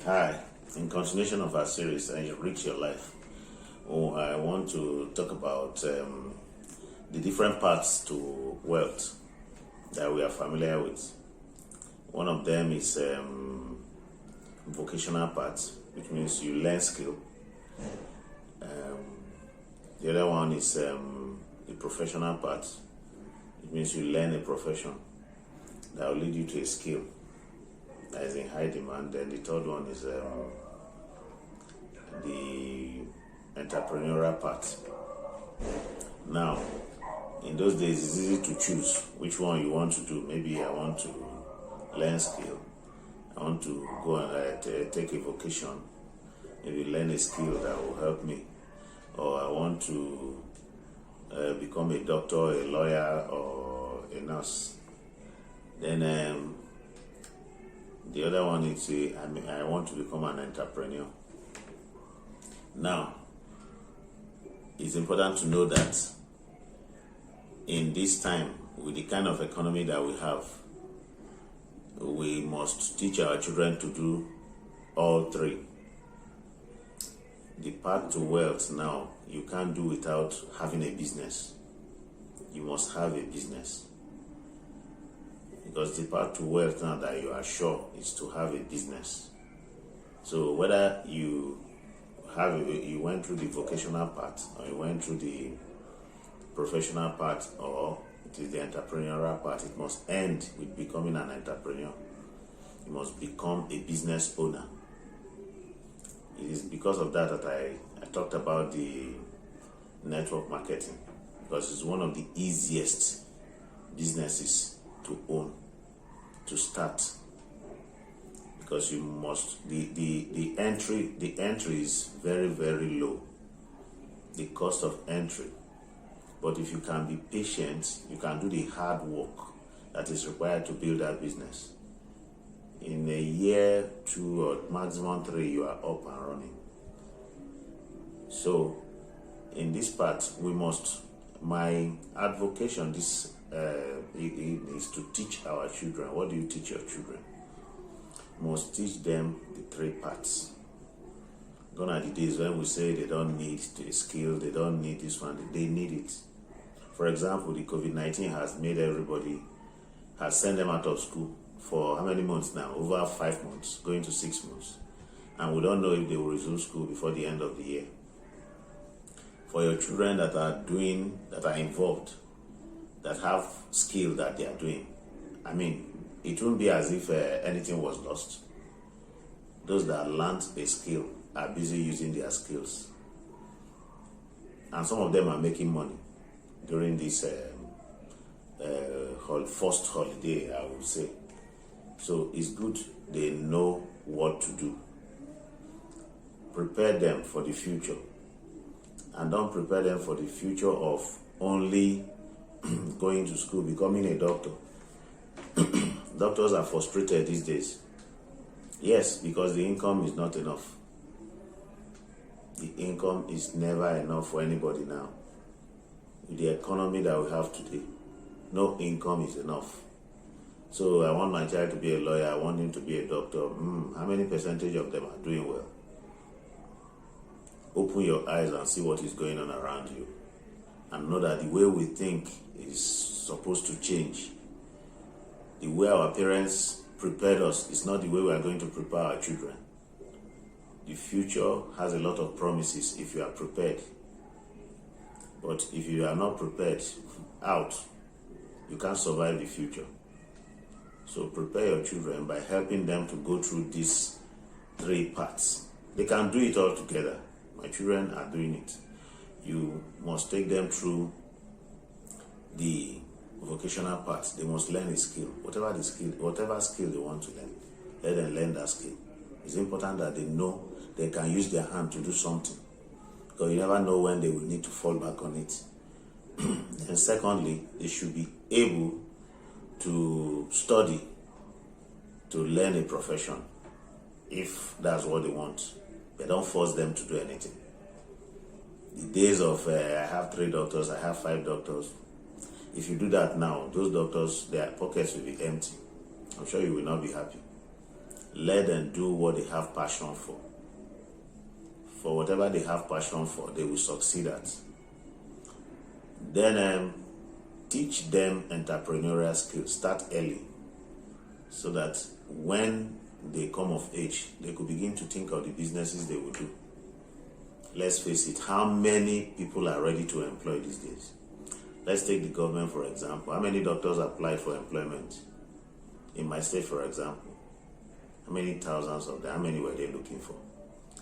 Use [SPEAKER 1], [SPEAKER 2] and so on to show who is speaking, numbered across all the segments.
[SPEAKER 1] Hi, in continuation of our series, Enrich Your Life, I want to talk about the different paths to wealth that we are familiar with. One of them is vocational path, which means you learn skill. The other one is the professional path, which means you learn a profession that will lead you to a skill that is in high demand. Then the third one is the entrepreneurial part. Now, in those days, it's easy to choose which one you want to do. Maybe I want to learn skill. I want to go and take a vocation, maybe learn a skill that will help me. Or I want to become a doctor, a lawyer, or a nurse. Then the other one is I want to become an entrepreneur. Now, it's important to know that in this time, with the kind of economy that we have, we must teach our children to do all three. The path to wealth now, you can't do without having a business. You must have a business. Because the path to wealth now that you are sure is to have a business. So whether you went through the vocational path, or you went through the professional path, or it is the entrepreneurial path, it must end with becoming an entrepreneur. You must become a business owner. It is because of that that I talked about the network marketing, because it's one of the easiest businesses to own, to start, because you must the entry is very, very low, the cost of entry. But if you can be patient, you can do the hard work that is required to build that business. In a year, 2 or maximum 3, you are up and running. So in this part, my advocation is to teach our children. What do you teach your children? You must teach them the three parts. Gone are the days when we say they don't need the skill, they don't need this one, they need it. For example, the COVID-19 has sent them out of school for how many months now? Over 5 months, going to 6 months. And we don't know if they will resume school before the end of the year. For your children that are involved, that have skill that they are doing, it won't be as if anything was lost. Those that learned a skill are busy using their skills. And some of them are making money during this first holiday, I would say. So it's good they know what to do. Prepare them for the future. And don't prepare them for the future of only going to school, becoming a doctor. Doctors are frustrated these days. Yes, because the income is not enough. The income is never enough for anybody now. With the economy that we have today, no income is enough. So I want my child to be a lawyer, I want him to be a doctor. How many percentage of them are doing well? Open your eyes and see what is going on around you. And know that the way we think is supposed to change. The way our parents prepared us is not the way we are going to prepare our children. The future has a lot of promises if you are prepared. But if you are not prepared, you can't survive the future. So prepare your children by helping them to go through these three parts. They can do it all together. My children are doing it. You must take them through the vocational part. They must learn a skill. Whatever skill they want to learn, let them learn that skill. It's important that they know they can use their hand to do something, because you never know when they will need to fall back on it. And secondly, they should be able to study, to learn a profession, if that's what they want. But don't force them to do anything. The days of I have 3 doctors, I have 5 doctors. If you do that now, those doctors, their pockets will be empty. I'm sure you will not be happy. Let them do what they have passion for. For whatever they have passion for, they will succeed at. Then teach them entrepreneurial skills. Start early, so that when they come of age, they could begin to think of the businesses they will do. Let's face it, how many people are ready to employ these days? Let's take the government, for example. How many doctors applied for employment? In my state, for example, how many thousands of them? How many were they looking for?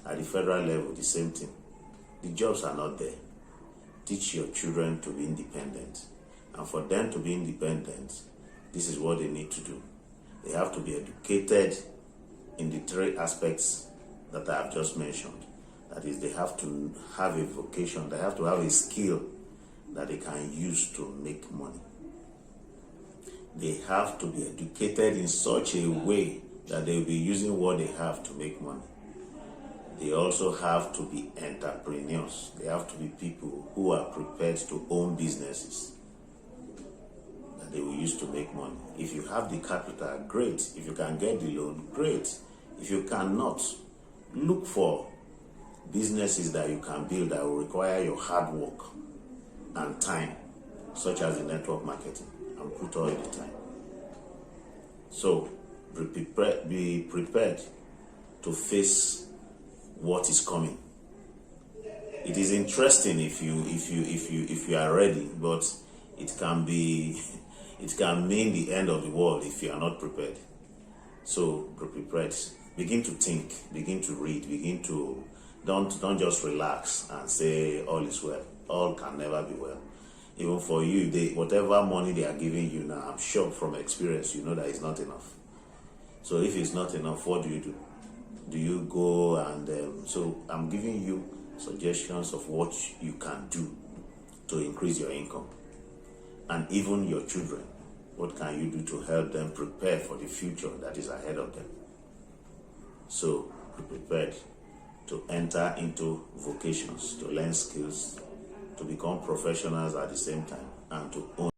[SPEAKER 1] At the federal level, the same thing. The jobs are not there. Teach your children to be independent. And for them to be independent, this is what they need to do. They have to be educated in the three aspects that I have just mentioned. That is, they have to have a vocation, they have to have a skill that they can use to make money. They have to be educated in such a way that they will be using what they have to make money. They also have to be entrepreneurs. They have to be people who are prepared to own businesses that they will use to make money. If you have the capital, great. If you can get the loan, great. If you cannot, look for businesses that you can build that will require your hard work and time, such as the network marketing, and put all the time. So be prepared to face what is coming. It is interesting if you are ready, but it can mean the end of the world if you are not prepared. So be prepared. Begin to think, begin to read, don't just relax and say all is well. All can never be well. Even for you, whatever money they are giving you now, I'm sure from experience, you know that it's not enough. So if it's not enough, what do? Do you go and so I'm giving you suggestions of what you can do to increase your income, and even your children. What can you do to help them prepare for the future that is ahead of them? So be prepared to enter into vocations, to learn skills, to become professionals at the same time, and to own